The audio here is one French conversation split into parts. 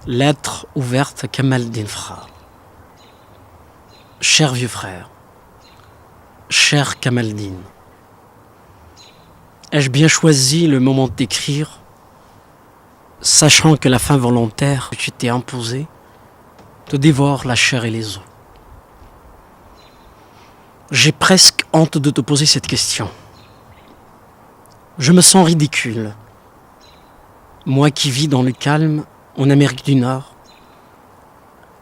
Lettre ouverte à Kamaldeen Frère. Cher vieux frère, cher Kamaldeen, ai-je bien choisi le moment d'écrire, sachant que la faim volontaire que tu t'es imposée te dévore la chair et les os? J'ai presque honte de te poser cette question. Je me sens ridicule, moi qui vis dans le calme en Amérique du Nord,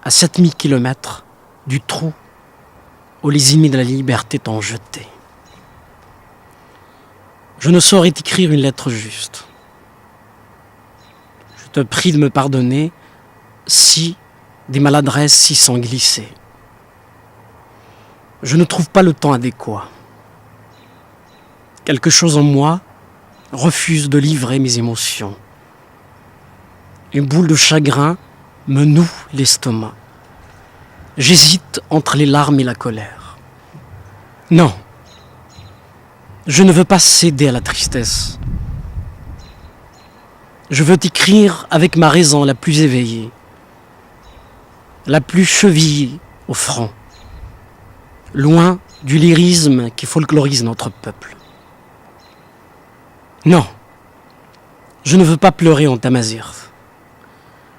à 7000 km du trou où les ennemis de la liberté t'ont jeté. Je ne saurais t'écrire une lettre juste. Je te prie de me pardonner si des maladresses s'y sont glissées. Je ne trouve pas le temps adéquat. Quelque chose en moi refuse de livrer mes émotions. Une boule de chagrin me noue l'estomac. J'hésite entre les larmes et la colère. Non, je ne veux pas céder à la tristesse. Je veux t'écrire avec ma raison la plus éveillée, la plus chevillée au front, loin du lyrisme qui folklorise notre peuple. Non, je ne veux pas pleurer en Tamazigh.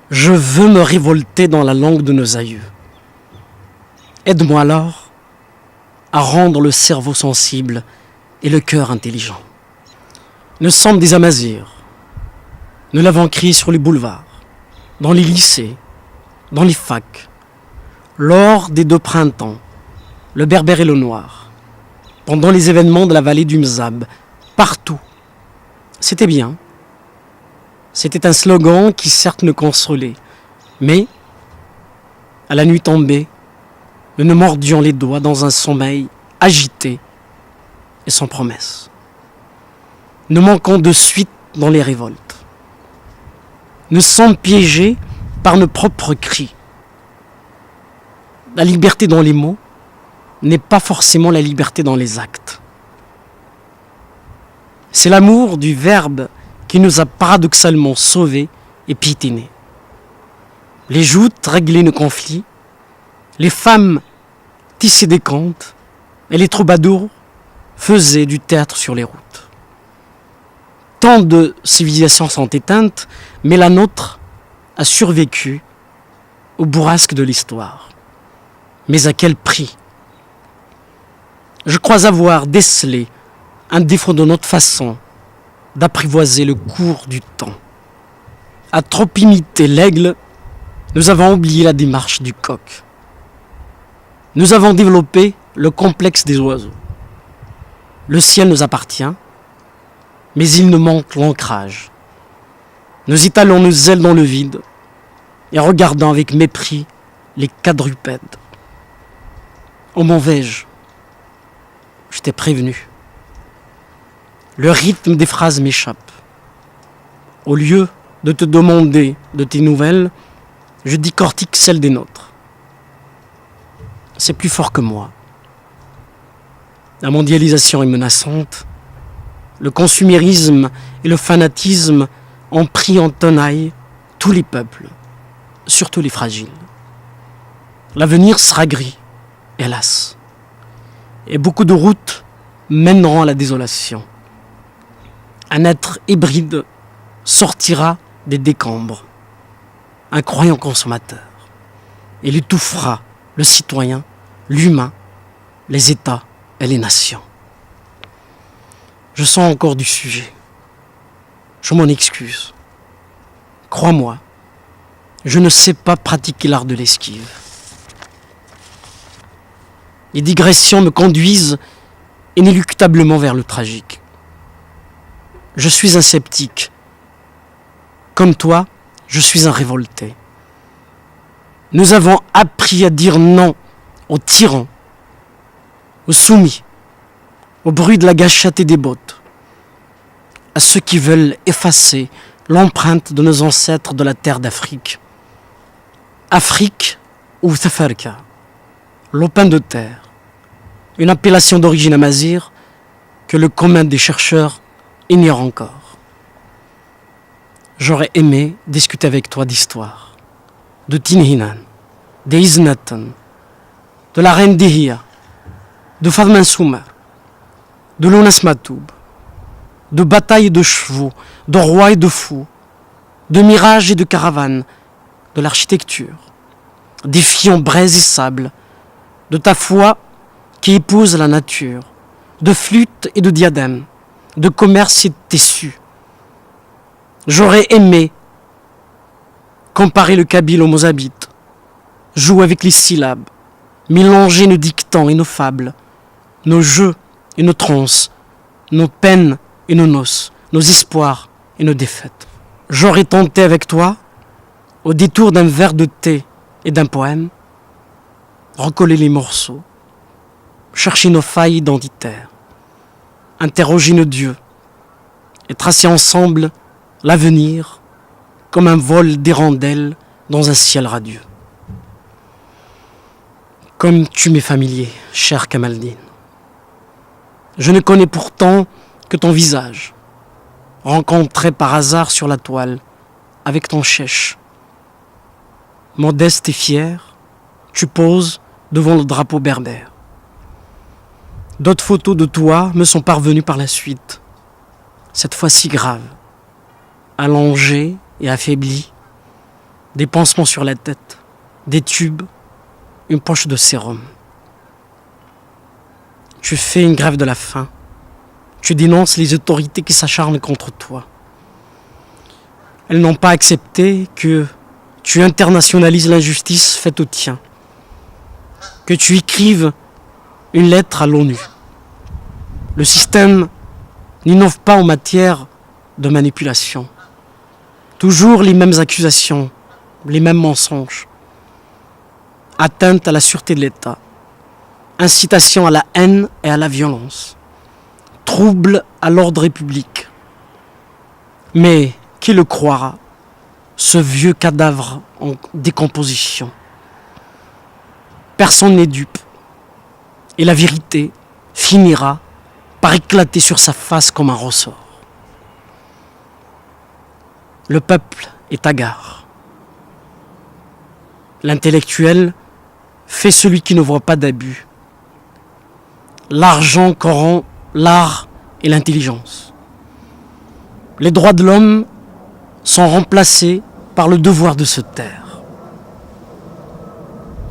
Je veux me révolter dans la langue de nos aïeux. Aide-moi alors à rendre le cerveau sensible et le cœur intelligent. Nous sommes des Amazirs. Nous l'avons crié sur les boulevards, dans les lycées, dans les facs, lors des 2 printemps, le berbère et le noir, pendant les événements de la vallée du Mzab, partout. C'était bien. C'était un slogan qui certes nous consolait, mais, à la nuit tombée, nous nous mordions les doigts dans un sommeil agité et sans promesse. Nous manquons de suite dans les révoltes. Nous sommes piégés par nos propres cris. La liberté dans les mots n'est pas forcément la liberté dans les actes. C'est l'amour du verbe qui nous a paradoxalement sauvés et piétinés. Les joutes réglaient nos conflits, les femmes tissaient des contes et les troubadours faisaient du théâtre sur les routes. Tant de civilisations sont éteintes, mais la nôtre a survécu au bourrasque de l'histoire. Mais à quel prix? Je crois avoir décelé un défaut de notre façon d'apprivoiser le cours du temps. À trop imiter l'aigle, nous avons oublié la démarche du coq. Nous avons développé le complexe des oiseaux. Le ciel nous appartient, mais il nous manque l'ancrage. Nous étalons nos ailes dans le vide et regardons avec mépris les quadrupèdes. Oh m'en vais-je? Je t'ai prévenu. Le rythme des phrases m'échappe. Au lieu de te demander de tes nouvelles, je décortique celles des nôtres. C'est plus fort que moi. La mondialisation est menaçante. Le consumérisme et le fanatisme ont pris en tenaille tous les peuples, surtout les fragiles. L'avenir sera gris, hélas. Et beaucoup de routes mèneront à la désolation. Un être hybride sortira des décombres, un croyant consommateur. Il étouffera le citoyen, l'humain, les États et les nations. Je sens encore du sujet. Je m'en excuse. Crois-moi, je ne sais pas pratiquer l'art de l'esquive. Les digressions me conduisent inéluctablement vers le tragique. Je suis un sceptique. Comme toi, je suis un révolté. Nous avons appris à dire non aux tyrans, aux soumis, au bruit de la gâchette et des bottes, à ceux qui veulent effacer l'empreinte de nos ancêtres de la terre d'Afrique. Afrique ou Tafarka, lopin de terre, une appellation d'origine amazigh que le commun des chercheurs ignore encore. J'aurais aimé discuter avec toi d'histoire, de Tinhinan, des Iznatan, de la reine Dihya, de Fatma Soumer, de Lounas Matoub, de batailles et de chevaux, de rois et de fous, de mirages et de caravanes, de l'architecture, des filles en braise et sable, de ta foi qui épouse la nature, de flûtes et de diadèmes, de commerce et de tissus. J'aurais aimé comparer le kabyle au mozabite, jouer avec les syllabes, mélanger nos dictants et nos fables, nos jeux et nos transes, nos peines et nos noces, nos espoirs et nos défaites. J'aurais tenté avec toi, au détour d'un verre de thé et d'un poème, recoller les morceaux, chercher nos failles identitaires, interroger nos dieux et tracer ensemble l'avenir comme un vol d'hirondelles dans un ciel radieux. Comme tu m'es familier, cher Kamaldeen. Je ne connais pourtant que ton visage, rencontré par hasard sur la toile, avec ton chèche. Modeste et fier, tu poses devant le drapeau berbère. D'autres photos de toi me sont parvenues par la suite, cette fois-ci grave, allongée et affaiblie, des pansements sur la tête, des tubes, une poche de sérum. Tu fais une grève de la faim. Tu dénonces les autorités qui s'acharnent contre toi. Elles n'ont pas accepté que tu internationalises l'injustice faite aux tiens, que tu écrives une lettre à l'ONU. Le système n'innove pas en matière de manipulation. Toujours les mêmes accusations, les mêmes mensonges. Atteinte à la sûreté de l'État, incitation à la haine et à la violence, trouble à l'ordre public. Mais qui le croira, ce vieux cadavre en décomposition? Personne n'est dupe, et la vérité finira par éclater sur sa face comme un ressort. Le peuple est hagard. L'intellectuel fait celui qui ne voit pas d'abus. L'argent corrompt l'art et l'intelligence. Les droits de l'homme sont remplacés par le devoir de se taire.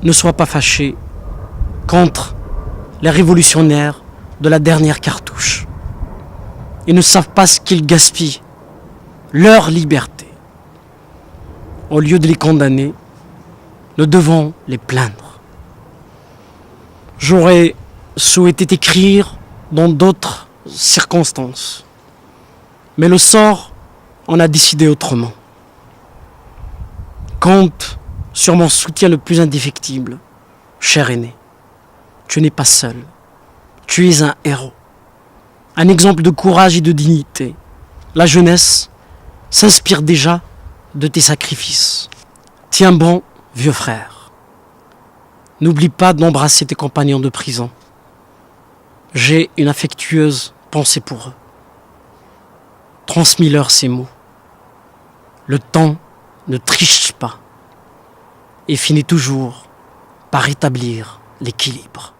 Ne sois pas fâché contre les révolutionnaires de la dernière cartouche. Ils ne savent pas ce qu'ils gaspillent, leur liberté. Au lieu de les condamner, nous devons les plaindre. J'aurais souhaité t'écrire dans d'autres circonstances, mais le sort en a décidé autrement. Compte sur mon soutien le plus indéfectible, cher aîné. Tu n'es pas seul, tu es un héros, un exemple de courage et de dignité. La jeunesse s'inspire déjà de tes sacrifices. Tiens bon, vieux frère. N'oublie pas d'embrasser tes compagnons de prison. J'ai une affectueuse pensée pour eux. Transmis-leur ces mots. Le temps ne triche pas et finit toujours par rétablir l'équilibre.